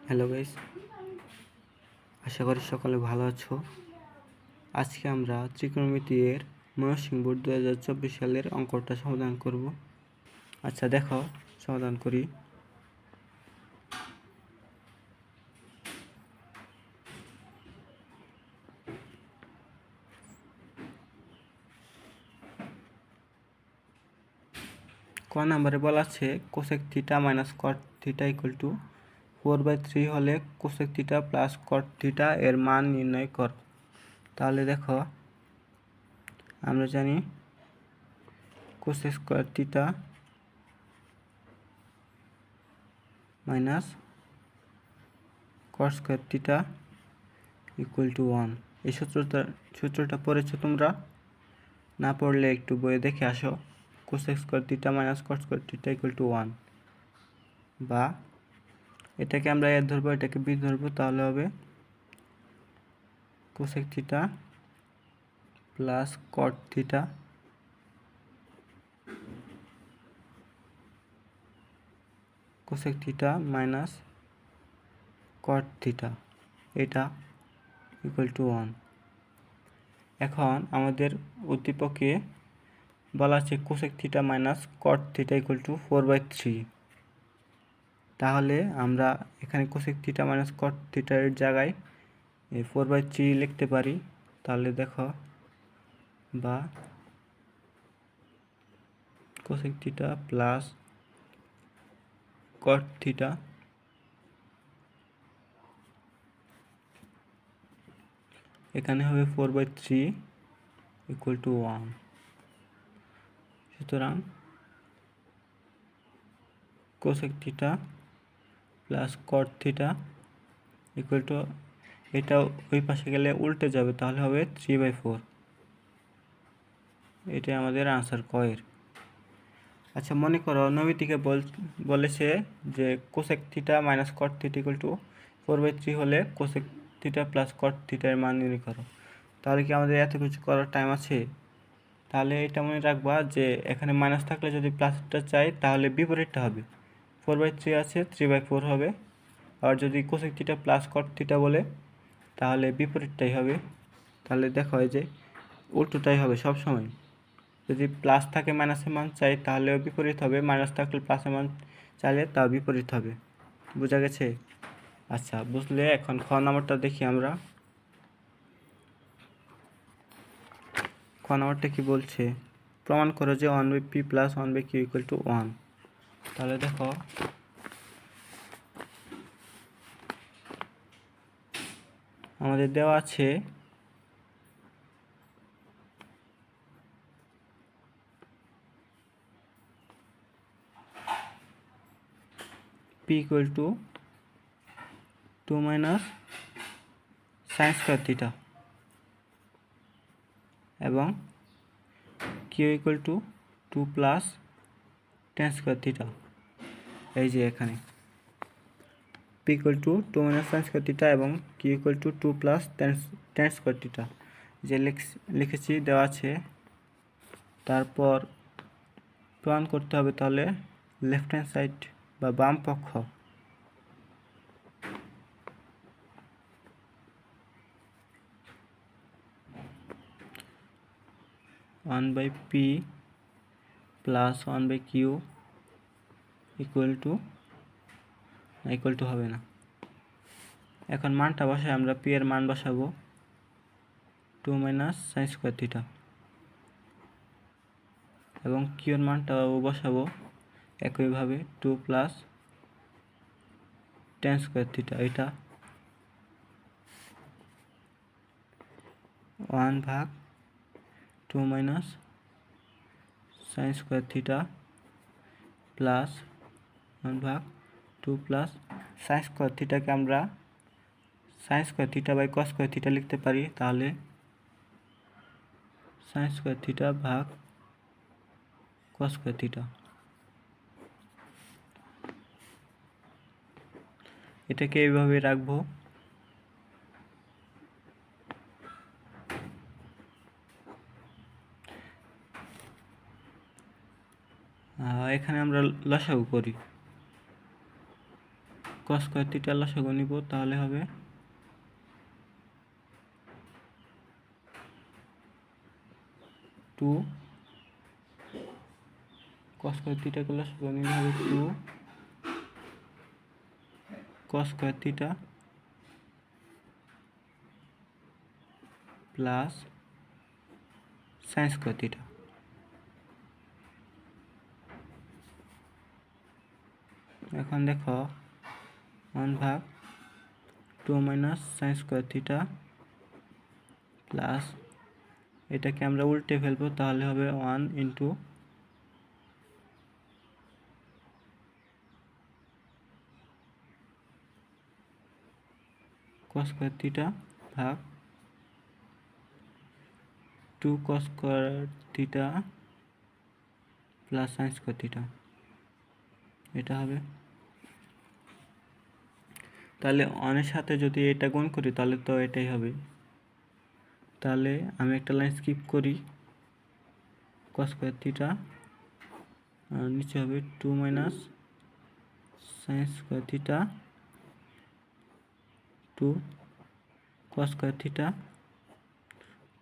Hello guys, আশা করি সকলে ভালো আছো। আজকে আমরা ত্রিকোণমিতি এর ময়মনসিংহ বোর্ড 2024 সালের অঙ্কটা সমাধান করব। আচ্ছা দেখো, সমাধান করি। ক নম্বরে বলা আছে কোসেক থিটা মাইনাস কট থিটা ইকুয়াল টু 4/3 হলে cosec theta plus cot theta এর মান নির্ণয় কর। তাহলে দেখো, আমরা জানি cosec square theta minus caught square theta equal to 1। এই সূত্রটা পড়েছো তোমরা? না পড়লে একটু বইয়ে দেখে আসো। Cosec square theta minus caught square theta equal to 1, বা এটাকে আমরা এ ধরবো, এটাকে বি ধরবো, তাহলে হবে cosec theta plus cot theta cosec theta minus কট থিটা, এটা ইকুয়াল টু 1। এখন আমাদের উদ্দীপকে বলা আছে কোসেক থিটা মাইনাস কট থিটা ইকুয়াল টু 4/3। তাহলে আমরা এখানে কোসেক থিটা মাইনাস কট থিটার জায়গায় 4/3 লিখতে পারি। তাহলে দেখো, বা cosec theta plus cot theta এখানে হবে 4/3 ইকুয়াল টু 1। সুতরাং cosec theta plus cot theta equal two, এটা ওই পাশে গেলে উল্টে যাবে, তাহলে হবে 3/4। এটাই আমাদের আনসার কয়ের। আচ্ছা, মনে করো নবীতিকে বলেছে যে কোসেক থিটা মাইনাস কট থিটা ইকুয়াল টু 4/3 হলে কোসেক থিটা প্লাস কট থিটার মান নির্ণয় করো। তাহলে কি আমাদের এত কিছু করার টাইম আছে? তাহলে এটা মনে রাখবা যে এখানে মাইনাস থাকলে যদি প্লাসটা চাই তাহলে বিপরীতটা হবে, 4/3 আছে 3/4 হবে। আর যদি cosec theta plus cot theta বলে তাহলে বিপরীতটাই হবে। তাহলে দেখো, এই যে উল্টোটাই হবে সব সময়। যদি প্লাস থাকে মাইনাসের মান চাই তাহলেও বিপরীত হবে, মাইনাস থাকলে প্লাসের মান চাইলে তাও বিপরীত হবে। বোঝা গেছে? আচ্ছা, বুঝলে এখন খ নাম্বারটা দেখি আমরা। খ নাম্বারটা কি বলছে? প্রমাণ করো যে 1/p plus 1/q equal to 1। তাহলে দেখো, আমাদের দেওয়া আছে p equal to 2 minus sine square theta এবং q equal to 2 plus ten square theta. এই যে এখানে p equal to 2 minus sine square theta এবং q equal to 2 plus ten square theta যে লিখেছি দেওয়া আছে। তারপর প্রমাণ করতে হবে, তাহলে লেফট হ্যান্ড সাইড বা বাম পক্ষ 1/p plus 1/q equal to হবে না। এখন মানটা বসাই, আমরা p এর মান বসাবো 2 মাইনাস সাইন স্কয়ার থিটা এবং q এর মানটাও বসাবো একইভাবে 2 প্লাস টেন স্কয়ার থিটা। এটা 1/2 minus sine square theta plus 1/2 plus sine square থিটাকে আমরা sine square theta by cos square theta লিখতে পারি। তাহলে সাইন স্কয়ার থিটা ভাগ কস স্কয়ার থিটা, এটাকে এইভাবে রাখবো। এখানে আমরা লসাগু করি। cos স্কয়ার থিটা লসাগু নিব, তাহলে হবে টু cos স্কয়ার থিটা কে লসাগু নিলে হবে 2 cos square theta plus sin square theta. এখন দেখো 1/2 minus sin square theta plus, এটাকে আমরা উল্টে ফেলবো, তাহলে হবে 1 ইন্টু cos স্কয়ার থিটা ভাগ 2 cos square theta plus sin square theta. এটা হবে, তাহলে অনের সাথে যদি এটা গুণ করি তাহলে তো এটাই হবে। তাহলে আমি একটা লাইন স্কিপ করি, cos স্কয়ার থিটা আর নিচে হবে 2 minus sin square theta 2 cos square theta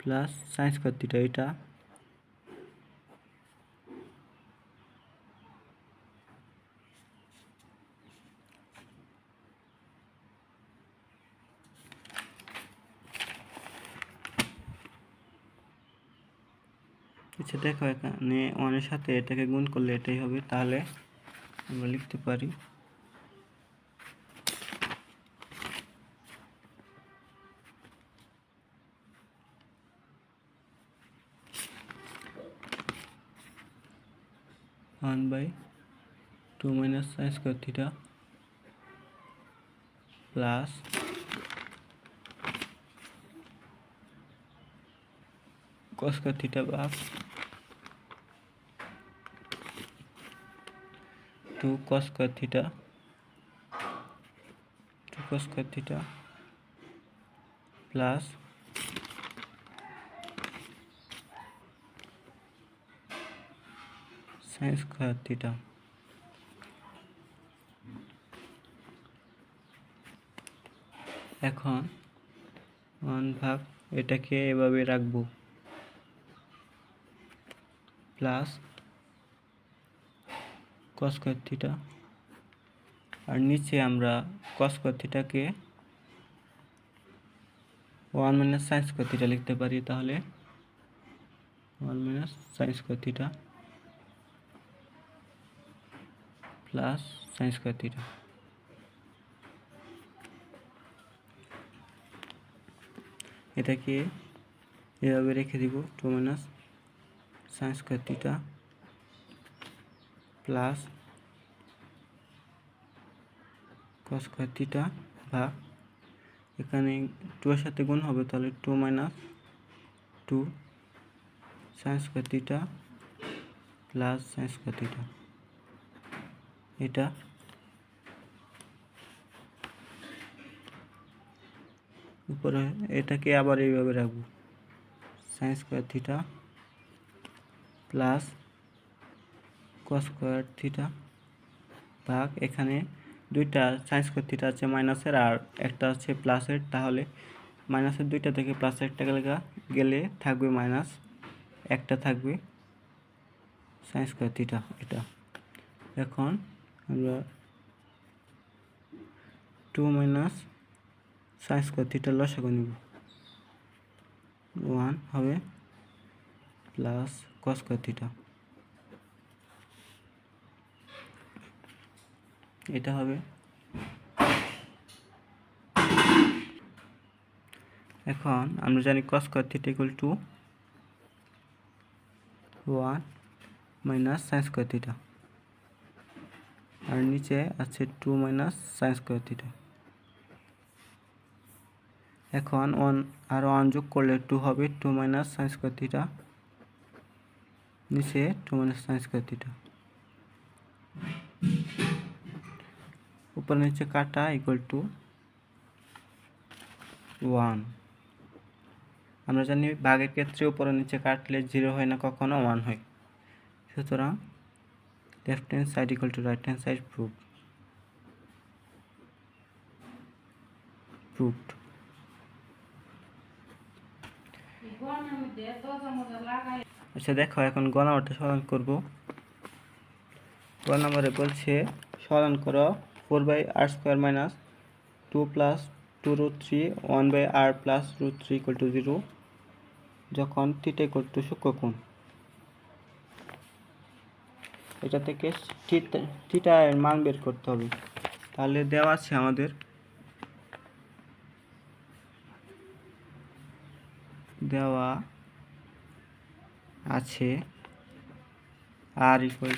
plus sin square theta. এটা আচ্ছা দেখো, এখানে 1 এর সাথে এটাকে গুণ করলে এটাই হবে, তাহলে আমরা লিখতে পারি one by 2 minus sin square theta plus cos square theta ভাগ 2 cos square theta plus sin square theta. এখন 1/2 এটাকে এভাবে রাখবো প্লাস cos স্কয়ার থিটা, আর নিচে আমরা cos স্কয়ার থিটাকে 1 মাইনাস sin স্কয়ার থিটা লিখতে পারি, তাহলে 1 minus sin square theta plus sin square theta. এটাকে এভাবে রেখে দিব, 2 minus sin square theta plus cos square theta ভাগ, এখানে 2 এর সাথে গুণ হবে, তাহলে 2 minus 2 sin square theta plus sin square theta. এটা উপরে এটাকে আবার এইভাবে রাখবো, sin square theta plus cos square theta ভাগ, এখানে দুইটা sin স্কয়ার থিটা আছে মাইনাসের আর একটা আছে প্লাসের, তাহলে মাইনাসের দুইটা থেকে প্লাসের একটা গেলে থাকবে মাইনাস, একটা থাকবে sin স্কয়ার থিটা। এটা এখন আমরা 2 মাইনাস sin স্কয়ার থিটা লসাগু নিব, 1 হবে প্লাস cos স্কয়ার থিটা। এটা হবে, এখন আমরা জানি cos square theta equal to 1 minus sin square theta, আর নিচে আছে 2 মাইনাস sin স্কয়ার থিটা। এখন 1 আর 1 যোগ করলে 2 হবে, 2 মাইনাস sin স্কয়ার থিটা নিচে 2 মাইনাস sin স্কয়ার থিটা, উপর নিচে কাটা ইকুয়াল টু 1। আমরা জানি ভাগের ক্ষেত্রে উপর নিচে কাটলে 0 হয় না, কখনো 1 হয়। সুতরাং left hand side equal to right hand side prove. Root. আচ্ছা দেখো, এখন গ নাম্বারটা সমাধান করব। গ নাম্বারে বলছে সমাধান করো 4/r² minus 2 plus 2 root 3 1/r plus root 3 equal to 0 যখন থিটা ইকুয়াল টু সূক্ষ্মকোণ। এটা থেকে থিটা এর মান বের করতে হবে। তাহলে দেওয়া আছে আমাদের, দেওয়া আছে r equal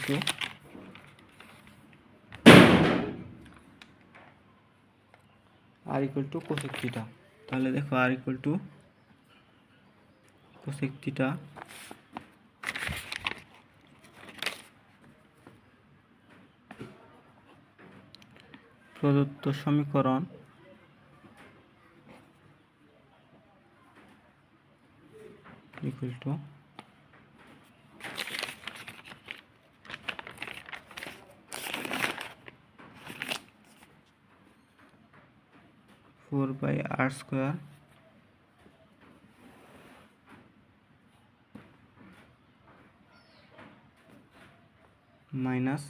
to cosec theta. তাহলে দেখো r equal to cosec theta প্রদত্ত সমীকরণ equal to 4/r² minus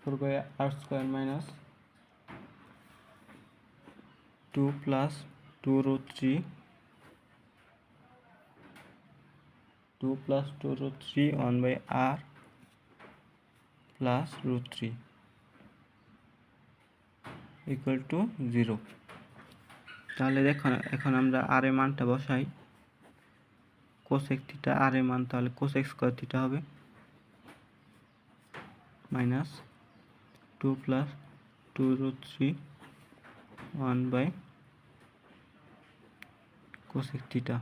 4/r² minus 2 plus 2 root 3 1/r plus root 3 equal to 0। তাহলে দেখো এখন আমরা আর এর মানটা বসাই। কোসেক থিটা আর এর মান তাহলে কোসেক স্কয়ার থিটা হবে minus 2 plus 2 root 3 1 cosec theta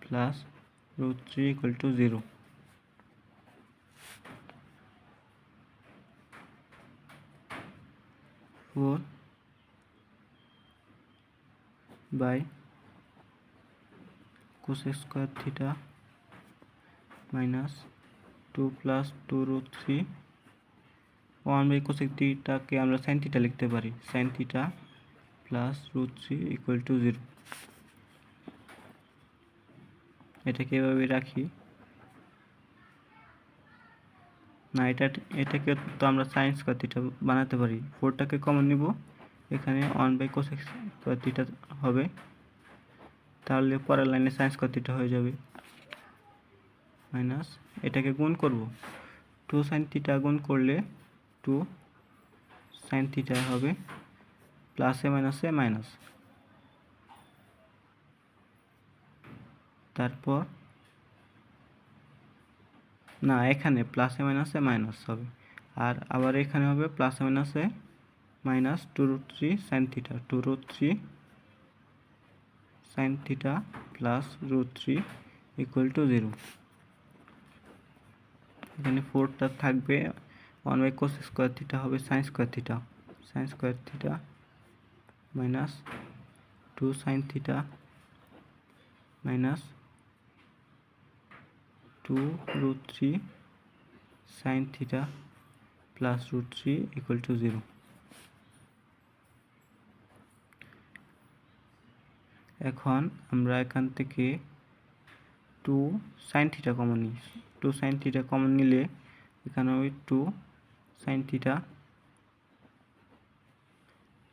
plus root 3 equal to 0। Four by cosec square theta minus 2 plus 2 root 3 1 by cosec theta के আমরা sin थीटा লিখতে পারি sin theta plus root 3 equal to 0। এটাকে এভাবে রাখি না, এটাকে তো আমরা sin স্কয়ার থিটা বানাতে পারি। 4টাকে কমন নিব, এখানে 1 বাই কোসেক স্কয়ার থিটা হবে, তাহলে পরের লাইনে sin স্কয়ার থিটা হয়ে যাবে মাইনাস এটাকে গুণ করব 2 sin থিটা গুণ করলে 2 sin থিটা হবে প্লাসে মাইনাসে মাইনাস, তারপর না এখানে প্লাসে মাইনাসে মাইনাস হবে, আর আবার এখানে হবে প্লাসে মাইনাসে minus 2 root 3 sin theta 2 root 3 sin theta plus root 3 equal to 0। এখানে 4টা থাকবে, 1 বাই কোস স্কয়ার থিটা হবে sin square theta minus 2 sin theta minus 2 root 3 sin theta plus root 3 equal to 0। এখন আমরা এখান থেকে 2 sin theta কমন নিই, 2 sin theta common নিলে এখানে হবে 2 sin theta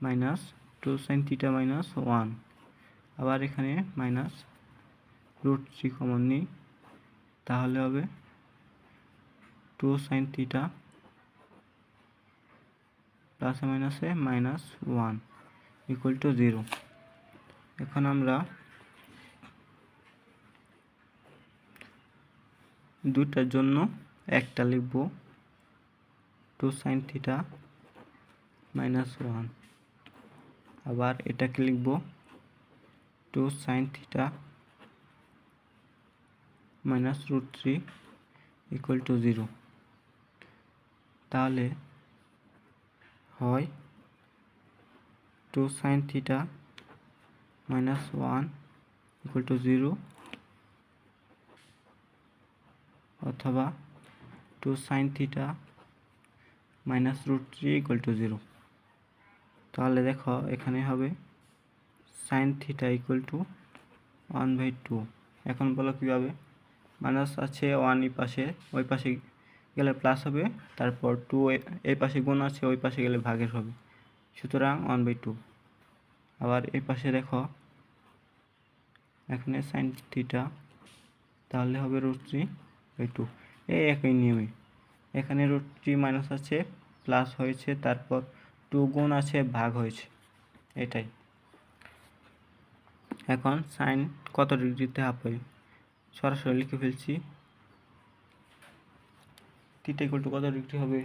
minus 2 sin theta minus 1, আবার এখানে মাইনাস root 3 কমন নিই, তাহলে হবে 2 sin theta প্লাসে মাইনাসে মাইনাস 1 ইকুয়াল টু 0। এখন আমরা দুটার জন্য একটা লিখব 2 sin theta মাইনাস 1, আবার এটাকে লিখব 2 sin theta minus root 3 equal to 0। তাহলে হয় 2 sin theta minus 1 equal to 0 অথবা 2 sin theta minus root 3 equal to 0। তাহলে দেখো এখানে হবে সাইন থিটা ইকুয়াল টু 1/2। এখন বলো কীভাবে, মাইনাস আছে 1 এই পাশে, ওই পাশে গেলে প্লাস হবে, তারপর 2 এই পাশে গুণ আছে, ওই পাশে গেলে ভাগের হবে, সুতরাং 1/2। আবার এই পাশে দেখো এখানে সাইন থিটা, তাহলে হবে √3/2। এই একই নিয়মে এখানে √3 মাইনাস আছে প্লাস হয়েছে, তারপর 2 গুণ আছে ভাগ হয়েছে, এটাই। এখন সাইন কত ডিগ্রিতে হবে সরাসরি লিখে ফেলছি। থিটা ইকুয়াল টু কত ডিগ্রি হবে,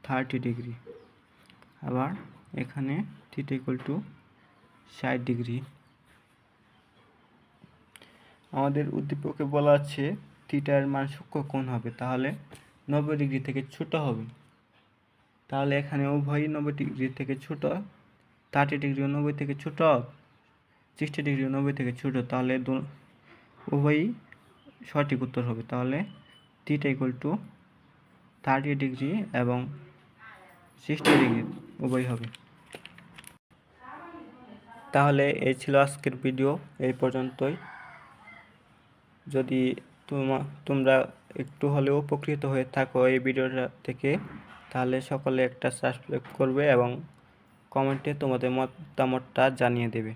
থার্টি ডিগ্রি। আবার এখানে থিটা ইকুয়াল টু 60 ডিগ্রি। আমাদের উদ্দীপকে বলা আছে থিটার মান সূক্ষ্ম কোণ হবে, তাহলে 90 ডিগ্রি থেকে ছোট হবে। তাহলে এখানে উভয়ই 90 ডিগ্রি থেকে ছোট, 30 ডিগ্রি 90 থেকে ছোট, 60 ডিগ্রি 90 থেকে ছোট, তাহলে উভয়ই সঠিক উত্তর হবে। তাহলে থিটা ইকুয়াল টু 30 ডিগ্রি এবং 60 ডিগ্রি উভয় হবে। তাহলে এই ছিল আজকের ভিডিও, এই পর্যন্তই। যদি তোমরা একটু হলেও উপকৃত হয়ে থাকো এই ভিডিওটা থেকে, তাহলে সকলে একটা সাবস্ক্রাইব করবে এবং কমেন্টে তোমাদের মতামতটা জানিয়ে দেবে।